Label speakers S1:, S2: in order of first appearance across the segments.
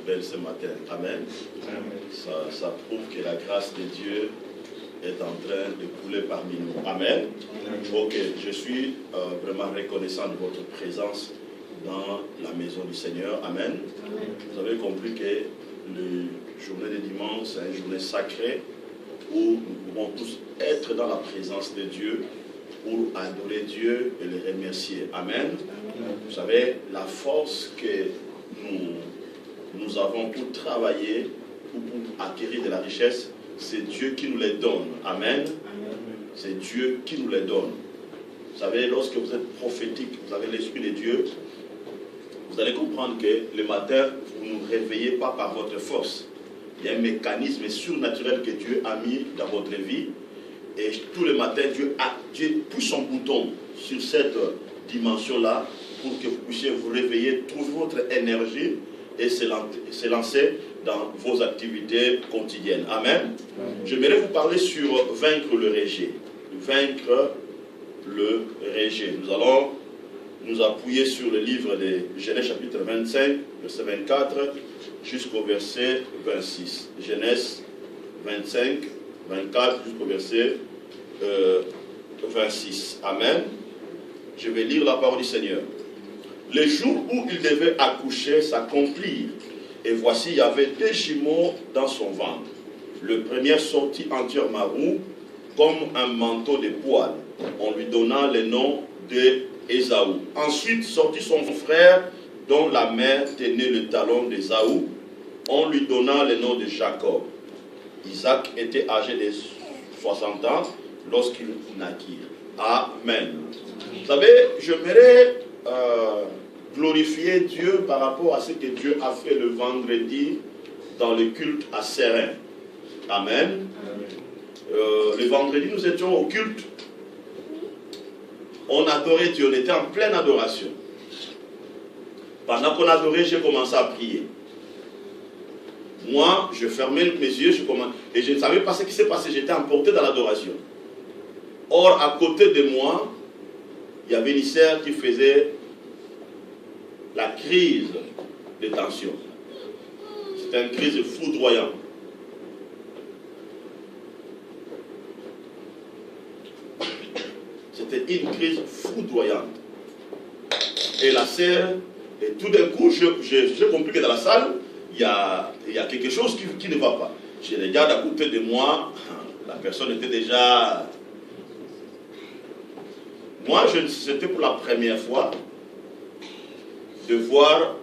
S1: belle ce matin. Amen. Ça prouve que la grâce de Dieu est en train de couler parmi nous. Amen. Ok, je suis vraiment reconnaissant de votre présence dans la maison du Seigneur. Amen. Vous avez compris que la journée de dimanche, c'est une journée sacrée où nous pouvons tous être dans la présence de Dieu pour adorer Dieu et le remercier. Amen. Vous savez, la force que nous avons pour travailler ou pour acquérir de la richesse, c'est Dieu qui nous les donne. Amen. C'est Dieu qui nous les donne. Vous savez, lorsque vous êtes prophétique, vous avez l'Esprit de Dieu, vous allez comprendre que le matin, vous ne vous réveillez pas par votre force. Il y a un mécanisme surnaturel que Dieu a mis dans votre vie. Et tous les matins, Dieu pousse son bouton sur cette dimension-là pour que vous puissiez vous réveiller, trouver votre énergie et se lancer dans vos activités quotidiennes. Amen. J'aimerais vous parler sur vaincre le rejet. Vaincre le rejet. Nous allons nous appuyer sur le livre de Genèse chapitre 25, verset 24, jusqu'au verset 26. Genèse 25, 24, jusqu'au verset 26. Amen. Je vais lire la parole du Seigneur. Le jour où il devait accoucher s'accomplit, et voici, il y avait 2 jumeaux dans son ventre. Le premier sortit entièrement roux, comme un manteau de poils. On lui donna le nom d'Ésaü. Ensuite sortit son frère, dont la mère tenait le talon d'Ésaü. On lui donna le nom de Jacob. Isaac était âgé de 60 ans lorsqu'il naquit. Amen. Vous savez, j'aimerais glorifier Dieu par rapport à ce que Dieu a fait le vendredi dans le culte à Serein. Amen. Le vendredi, nous étions au culte. On adorait Dieu, on était en pleine adoration. Pendant qu'on adorait, j'ai commencé à prier. Moi, je fermais mes yeux, et je ne savais pas ce qui s'est passé, j'étais emporté dans l'adoration. Or, à côté de moi, il y avait une sœur qui faisait la crise de tension. C'était une crise foudroyante. C'était une crise foudroyante. Et la sœur, et tout d'un coup, j'ai compris que dans la salle, il y a quelque chose qui ne va pas. Je regarde à côté de moi, la personne était déjà... Moi, c'était pour la première fois de voir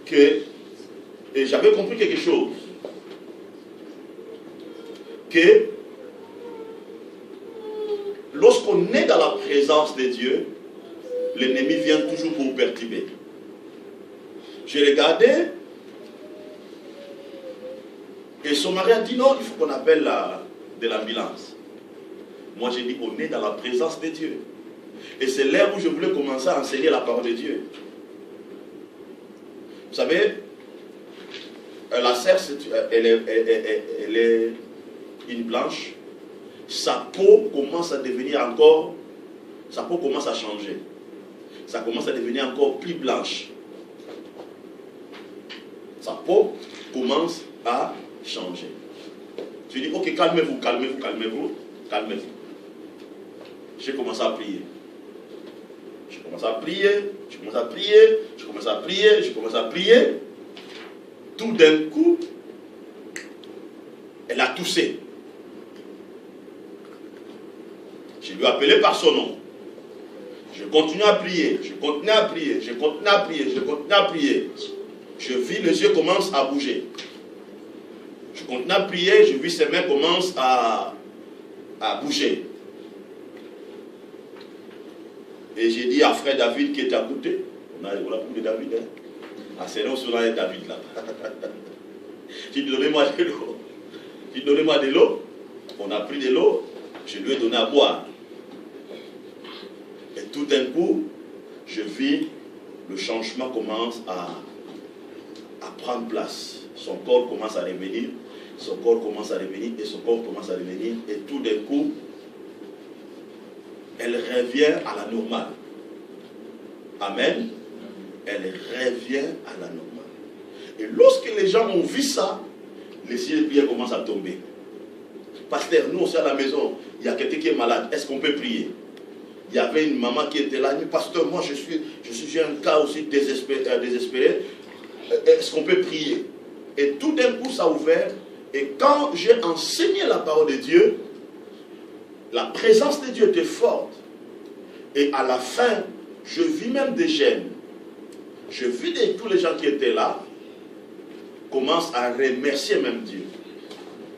S1: que... Et j'avais compris quelque chose. Que lorsqu'on est dans la présence de Dieu, l'ennemi vient toujours pour vous perturber. J'ai regardé et son mari a dit non, il faut qu'on appelle de l'ambulance. Moi j'ai dit on est dans la présence de Dieu. Et c'est l'heure où je voulais commencer à enseigner la parole de Dieu. Vous savez, la sœur, elle est une blanche. Sa peau commence à devenir encore, sa peau commence à changer. Ça commence à devenir encore plus blanche. Sa peau commence à changer. Je dis, ok, calmez-vous, calmez-vous, calmez-vous, calmez-vous. J'ai commencé à prier. Je commence à prier, je commence à prier, je commence à prier, je commence à prier. Tout d'un coup, elle a toussé. Je lui ai appelé par son nom. Je continue à prier, je continue à prier, je continue à prier, je continue à prier. Je vis les yeux commencent à bouger. Je continue à prier, je vis ses mains commencent à bouger. Et j'ai dit à frère David qui était à côté, on a beaucoup de David, hein. Ah, c'est là où on a David là. J'ai dit donnez-moi de l'eau. J'ai dit donnez-moi de l'eau. On a pris de l'eau, je lui ai donné à boire. Et tout d'un coup, je vis le changement commence à prendre place. Son corps commence à revenir, son corps commence à revenir, et son corps commence à revenir, et tout d'un coup, elle revient à la normale. Amen. elle revient à la normale. Et lorsque les gens ont vu ça, les signes de prière commencent à tomber. Pasteur, nous aussi à la maison, il y a quelqu'un qui est malade, est-ce qu'on peut prier? Il y avait une maman qui était là, elle dit, pasteur, moi j'ai un cas aussi désespéré. Est-ce qu'on peut prier? Et tout d'un coup ça a ouvert. Et quand j'ai enseigné la parole de Dieu, la présence de Dieu était forte. Et à la fin, je vis même des gènes. Je vis tous les gens qui étaient là commencent à remercier même Dieu.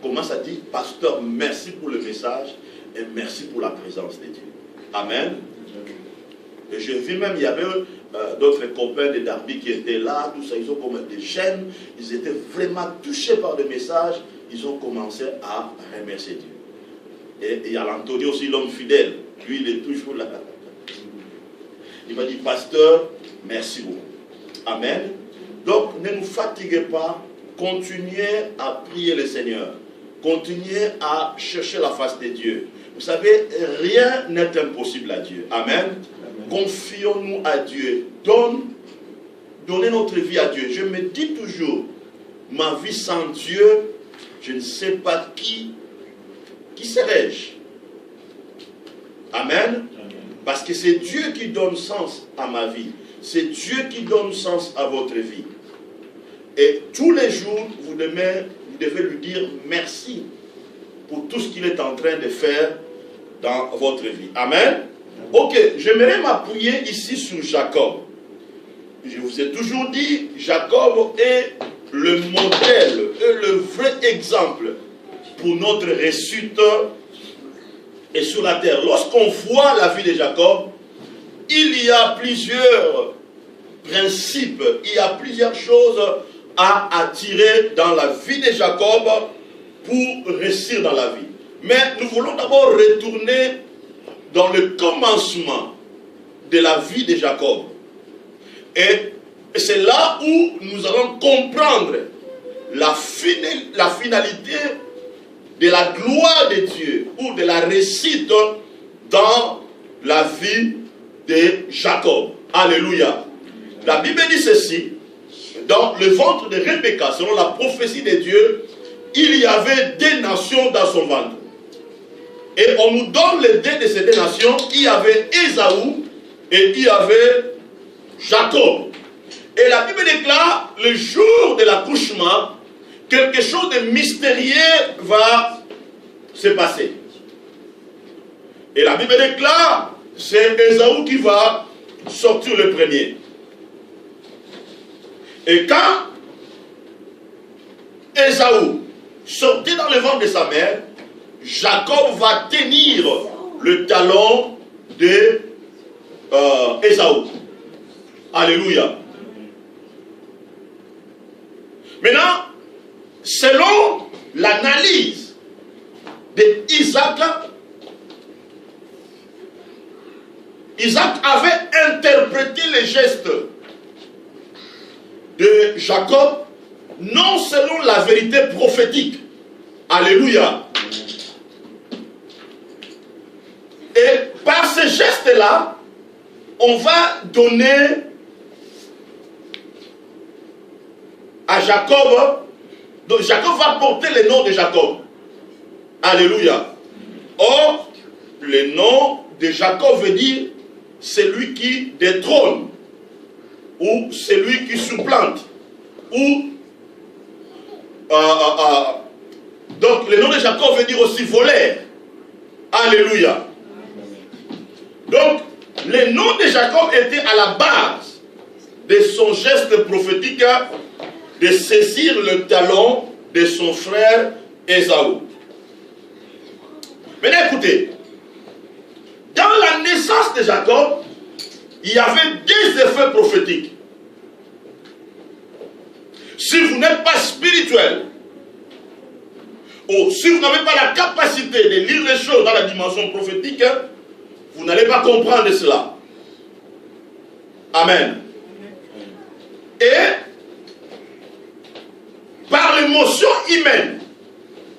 S1: Commencent à dire, pasteur, merci pour le message et merci pour la présence de Dieu. Amen. Et je vis même, il y avait d'autres copains de Darby qui étaient là, tout ça, ils ont comme des chaînes, ils étaient vraiment touchés par le message, ils ont commencé à remercier Dieu. Et il y a l'Anthony aussi, l'homme fidèle, lui il est toujours là. Il m'a dit, pasteur, merci beaucoup. Amen. Donc ne nous fatiguez pas, continuez à prier le Seigneur, continuez à chercher la face de Dieu. Vous savez, rien n'est impossible à Dieu. Amen. Confions-nous à Dieu. Donnez notre vie à Dieu. Je me dis toujours, ma vie sans Dieu, je ne sais pas qui serais-je. Amen. Parce que c'est Dieu qui donne sens à ma vie. C'est Dieu qui donne sens à votre vie. Et tous les jours, vous devez lui dire merci pour tout ce qu'il est en train de faire dans votre vie. Amen. Ok, j'aimerais m'appuyer ici sur Jacob. Je vous ai toujours dit, Jacob est le modèle, est le vrai exemple pour notre réussite et sur la terre. Lorsqu'on voit la vie de Jacob, il y a plusieurs principes, il y a plusieurs choses à attirer dans la vie de Jacob pour réussir dans la vie. Mais nous voulons d'abord retourner dans le commencement de la vie de Jacob. Et c'est là où nous allons comprendre la finalité de la gloire de Dieu ou de la réussite dans la vie de Jacob. Alléluia. La Bible dit ceci, dans le ventre de Rebecca, selon la prophétie de Dieu, il y avait des nations dans son ventre. Et on nous donne les deux de ces deux nations. Il y avait Ésaü et il y avait Jacob. Et la Bible déclare, le jour de l'accouchement, quelque chose de mystérieux va se passer. Et la Bible déclare, c'est Ésaü qui va sortir le premier. Et quand Ésaü sortait dans le ventre de sa mère, Jacob va tenir le talon de Ésaü. Alléluia. Maintenant, selon l'analyse d'Isaac, Isaac avait interprété les gestes de Jacob non selon la vérité prophétique. Alléluia. Et par ces gestes-là, on va donner à Jacob, donc Jacob va porter le nom de Jacob. Alléluia. Or, le nom de Jacob veut dire celui qui détrône, ou celui qui supplante, ou donc le nom de Jacob veut dire aussi voleur. Alléluia. Donc, le nom de Jacob était à la base de son geste prophétique de saisir le talon de son frère Ésaü. Maintenant écoutez, dans la naissance de Jacob, il y avait des effets prophétiques. Si vous n'êtes pas spirituel, ou si vous n'avez pas la capacité de lire les choses dans la dimension prophétique, vous n'allez pas comprendre cela. Amen. Et par l'émotion humaine,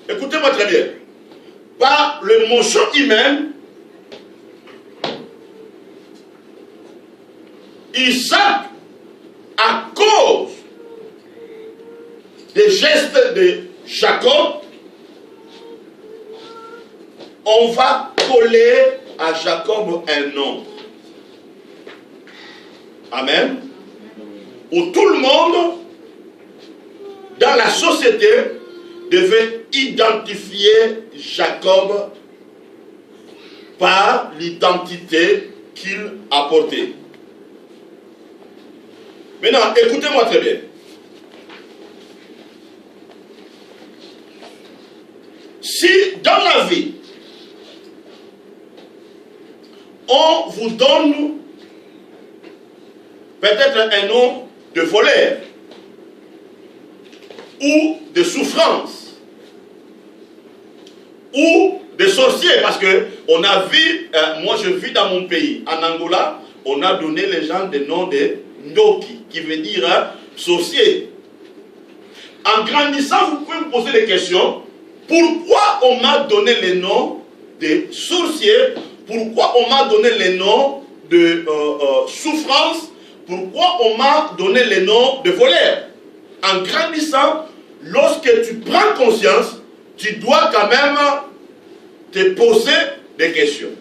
S1: écoutez-moi très bien, par l'émotion humaine, Isaac de Jacob, on va coller à Jacob un nom. Amen. Où tout le monde dans la société devait identifier Jacob par l'identité qu'il apportait. Maintenant, écoutez-moi très bien. Si dans la vie, on vous donne peut-être un nom de voleur ou de souffrance ou de sorcier, parce que on a vu, moi je vis dans mon pays, en Angola, on a donné les gens des noms de Ndoki, qui veut dire sorcier. En grandissant, vous pouvez me poser des questions. Pourquoi on m'a donné les noms de sorcier? Pourquoi on m'a donné les noms de souffrance? Pourquoi on m'a donné les noms de voleur? En grandissant, lorsque tu prends conscience, tu dois quand même te poser des questions.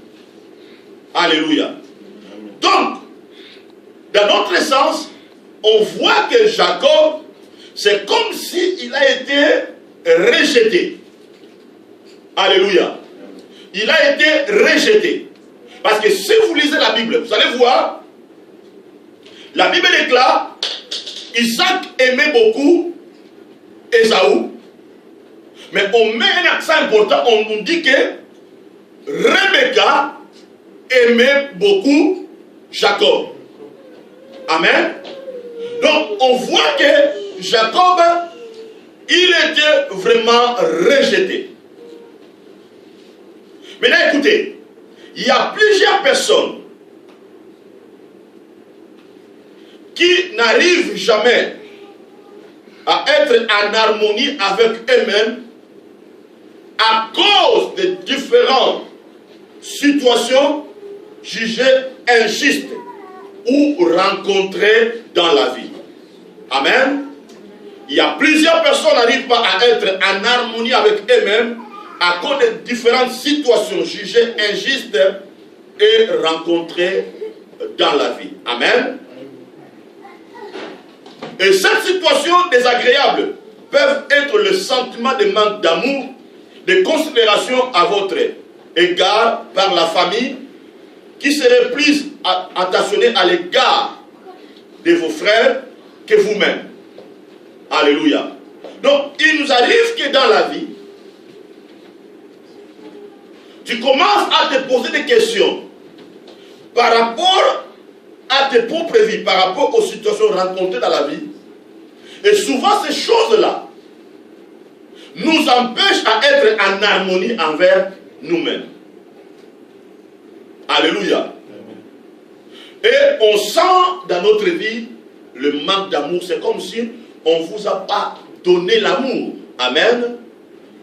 S1: Alléluia. Donc, dans notre sens, on voit que Jacob, c'est comme s'il a été rejeté. Alléluia. Il a été rejeté. Parce que si vous lisez la Bible, vous allez voir, la Bible déclare, Isaac aimait beaucoup Ésaü, mais on met un accent important, on nous dit que Rebecca aimait beaucoup Jacob. Amen. Donc on voit que Jacob, il était vraiment rejeté. Maintenant écoutez, il y a plusieurs personnes qui n'arrivent jamais à être en harmonie avec eux-mêmes à cause de différentes situations jugées injustes ou rencontrées dans la vie. Amen. Il y a plusieurs personnes qui n'arrivent pas à être en harmonie avec eux-mêmes à cause de différentes situations jugées injustes et rencontrées dans la vie. Amen. Et cette situation désagréable peuvent être le sentiment de manque d'amour, de considération à votre égard par la famille, qui serait plus attentionnée à l'égard de vos frères que vous-même. Alléluia. Donc, il nous arrive que dans la vie, tu commences à te poser des questions par rapport à tes propres vies, par rapport aux situations rencontrées dans la vie. Et souvent, ces choses-là nous empêchent à être en harmonie envers nous-mêmes. Alléluia. Et on sent dans notre vie le manque d'amour. C'est comme si on ne vous a pas donné l'amour. Amen.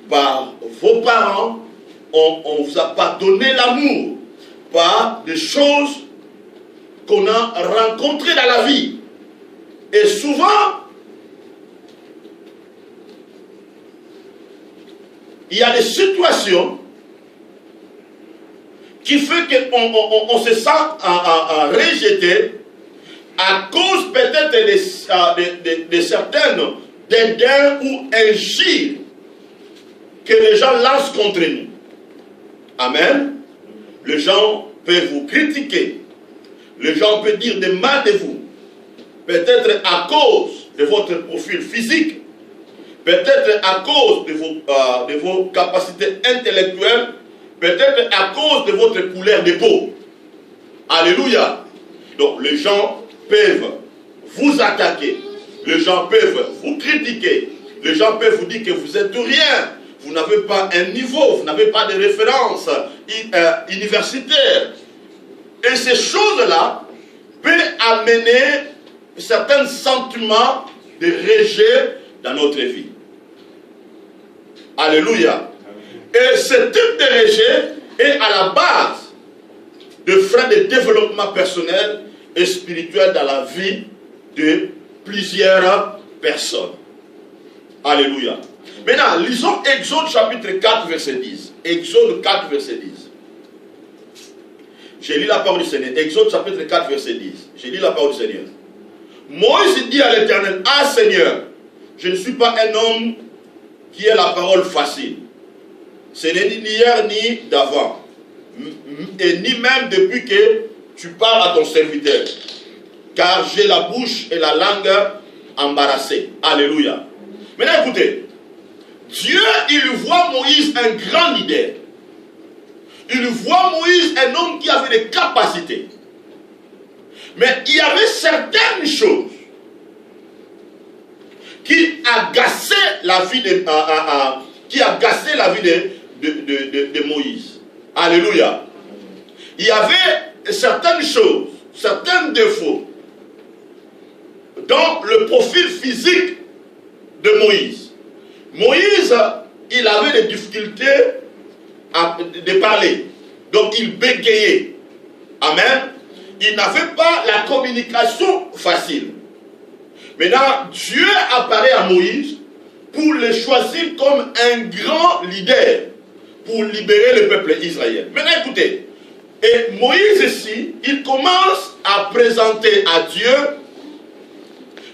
S1: Par vos parents, on ne vous a pas donné l'amour. Par des choses qu'on a rencontrées dans la vie. Et souvent, il y a des situations qui font qu'on se sent rejeté à cause peut-être de certaines dédains ou injures que les gens lancent contre nous. Amen. Les gens peuvent vous critiquer. Les gens peuvent dire des mal de vous. Peut-être à cause de votre profil physique. Peut-être à cause de vos capacités intellectuelles. Peut-être à cause de votre couleur de peau. Alléluia. Donc les gens peuvent vous attaquer. Les gens peuvent vous critiquer. Les gens peuvent vous dire que vous êtes rien. Vous n'avez pas un niveau. Vous n'avez pas de référence universitaire. Et ces choses-là peuvent amener certains sentiments de rejet dans notre vie. Alléluia. Et ce type de rejet est à la base de freins de développement personnel et spirituel dans la vie de plusieurs personnes. Alléluia. Maintenant, lisons Exode chapitre 4, verset 10. Exode 4, verset 10. J'ai lu la parole du Seigneur. Exode chapitre 4, verset 10. J'ai lu la parole du Seigneur. Moïse dit à l'Éternel, ah Seigneur, je ne suis pas un homme qui ait la parole facile. Ce n'est ni hier ni d'avant. Et ni même depuis que tu parles à ton serviteur. Car j'ai la bouche et la langue embarrassées. Alléluia. Maintenant écoutez. Dieu, il voit Moïse un grand leader. Il voit Moïse un homme qui avait des capacités. Mais il y avait certaines choses qui agaçaient la vie de, de Moïse. Alléluia. Il y avait certaines choses, certains défauts dans le profil physique de Moïse. Moïse, il avait des difficultés de parler. Donc il bégayait. Amen. Il n'avait pas la communication facile. Maintenant, Dieu apparaît à Moïse pour le choisir comme un grand leader pour libérer le peuple israélien. Maintenant, écoutez. Et Moïse ici, il commence à présenter à Dieu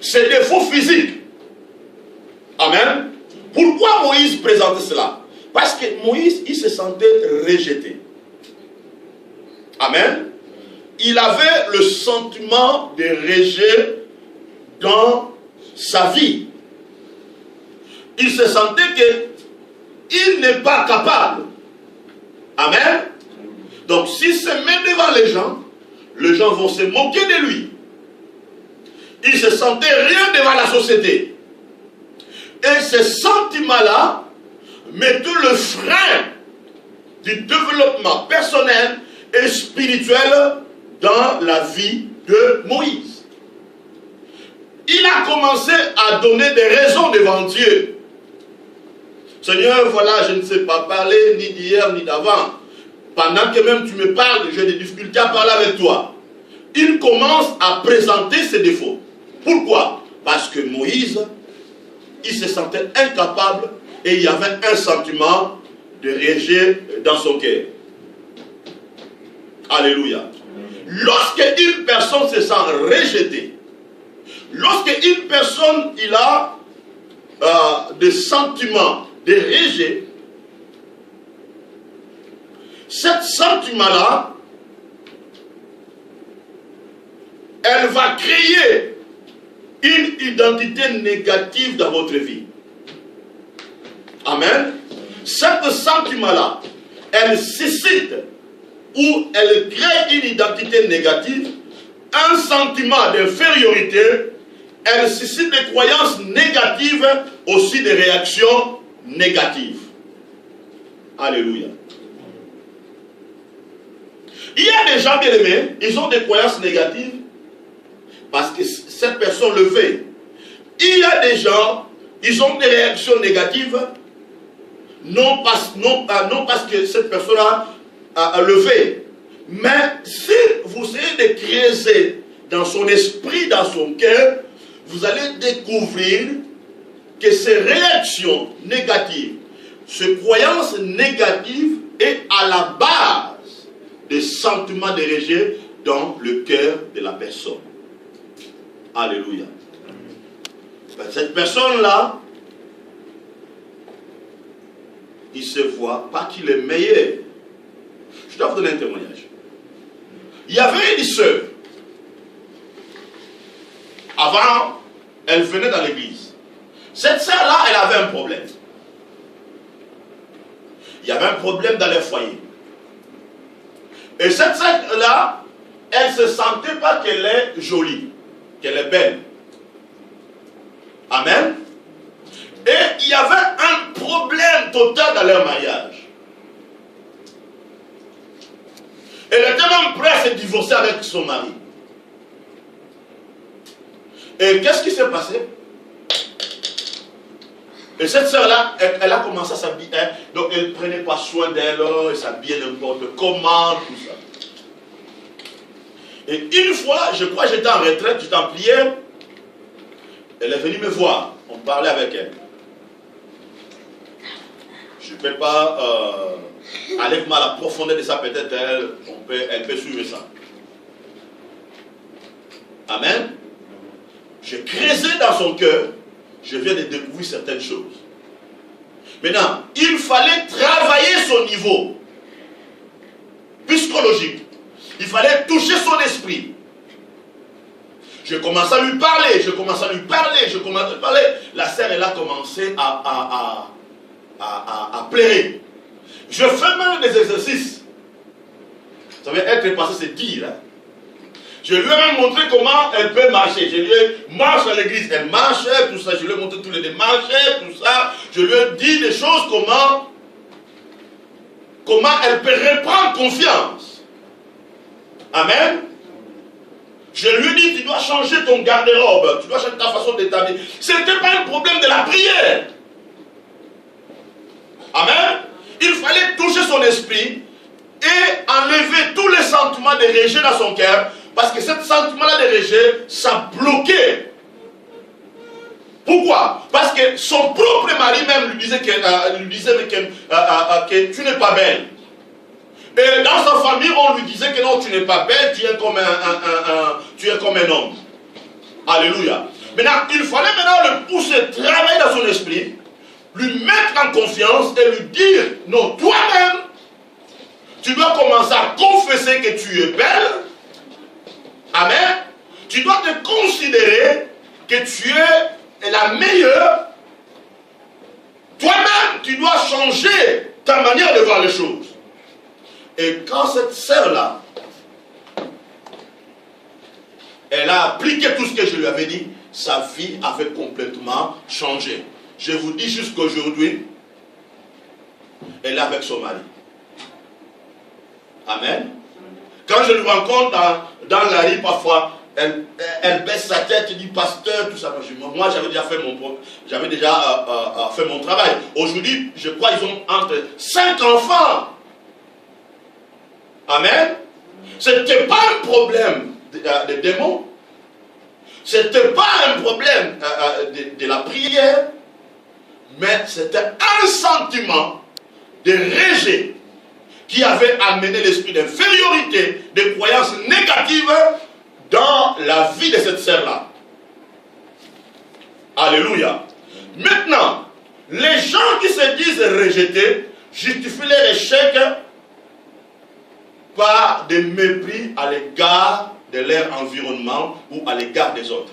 S1: ses défauts physiques. Amen. Pourquoi Moïse présentait cela? Parce que Moïse, il se sentait rejeté. Amen. Il avait le sentiment de rejet dans sa vie. Il se sentait qu'il n'est pas capable. Amen. Donc s'il se met devant les gens vont se moquer de lui. Il se sentait rien devant la société. Et ce sentiment-là mettait le frein du développement personnel et spirituel dans la vie de Moïse. Il a commencé à donner des raisons devant Dieu. Seigneur, voilà, je ne sais pas parler ni d'hier ni d'avant. Pendant que même tu me parles, j'ai des difficultés à parler avec toi. Il commence à présenter ses défauts. Pourquoi? Parce que Moïse, il se sentait incapable et il y avait un sentiment de rejet dans son cœur. Alléluia. Lorsque une personne se sent rejetée, lorsque une personne il a des sentiments de rejet, ce sentiment-là, elle va créer une identité négative dans votre vie. Amen. Ce sentiment-là, elle suscite ou elle crée une identité négative, un sentiment d'infériorité, elle suscite des croyances négatives, aussi des réactions négatives. Alléluia. Il y a des gens bien aimés, ils ont des croyances négatives parce que cette personne le fait. Il y a des gens, ils ont des réactions négatives non parce que cette personne a levé. Mais si vous essayez de creuser dans son esprit, dans son cœur, vous allez découvrir que ces réactions négatives, ces croyances négatives est à la base des sentiments de rejet dans le cœur de la personne. Alléluia. Cette personne-là, il se voit pas qu'il est meilleur. Je dois vous donner un témoignage. Il y avait une sœur. Avant, elle venait dans l'église. Cette sœur-là, elle avait un problème. Il y avait un problème dans le foyer. Et cette sœur-là, elle ne se sentait pas qu'elle est jolie, qu'elle est belle. Amen. Et il y avait un problème total dans leur mariage. Elle était même prête à se divorcer avec son mari. Et qu'est-ce qui s'est passé? Et cette sœur-là, elle a commencé à s'habiller. Donc elle ne prenait pas soin d'elle, elle s'habillait n'importe comment, tout ça. Et une fois, je crois que j'étais en retraite, j'étais en prière. Elle est venue me voir. On parlait avec elle. Je ne peux pas aller vraiment à la profondeur de ça, peut-être elle peut suivre ça. Amen. J'ai creusé dans son cœur, je viens de découvrir certaines choses. Maintenant, il fallait travailler son niveau psychologique. Il fallait toucher son esprit. Je commence à lui parler, La sœur, elle a commencé à pleurer. Je fais même des exercices. Ça veut être passé, c'est dire. Hein. Je lui ai même montré comment elle peut marcher. Je lui ai marche à l'église, elle marche, tout ça. Je lui ai montré tous les démarches, tout ça. Je lui ai dit des choses, comment elle peut reprendre confiance. Amen. Je lui ai dit, tu dois changer ton garde-robe, tu dois changer ta façon d'établir. Ce n'était pas un problème de la prière. Amen. Il fallait toucher son esprit et enlever tous les sentiments de rejet dans son cœur, parce que ce sentiment-là de rejet, ça bloquait. Pourquoi? Parce que son propre mari même lui disait que tu n'es pas belle. Et dans sa famille, on lui disait que non, tu n'es pas belle, tu es comme un homme. Alléluia. Maintenant, il fallait maintenant le pousser, travailler dans son esprit, lui mettre en confiance et lui dire, non, toi-même, tu dois commencer à confesser que tu es belle. Amen. Tu dois te considérer que tu es la meilleure. Toi-même, tu dois changer ta manière de voir les choses. Et quand cette sœur-là, elle a appliqué tout ce que je lui avais dit, sa vie avait complètement changé. Je vous dis jusqu'aujourd'hui, elle est avec son mari. Amen. Quand je le rencontre dans la rue, parfois, elle baisse sa tête, elle dit pasteur, tout ça. Moi, j'avais déjà fait mon travail. Aujourd'hui, je crois qu'ils ont entre 5 enfants. Amen. Ce n'était pas un problème de démons. Ce n'était pas un problème de la prière, mais c'était un sentiment de rejet qui avait amené l'esprit d'infériorité, de croyances négatives dans la vie de cette sœur-là. Alléluia. Maintenant, les gens qui se disent rejetés justifient leur échec par des mépris à l'égard de leur environnement ou à l'égard des autres.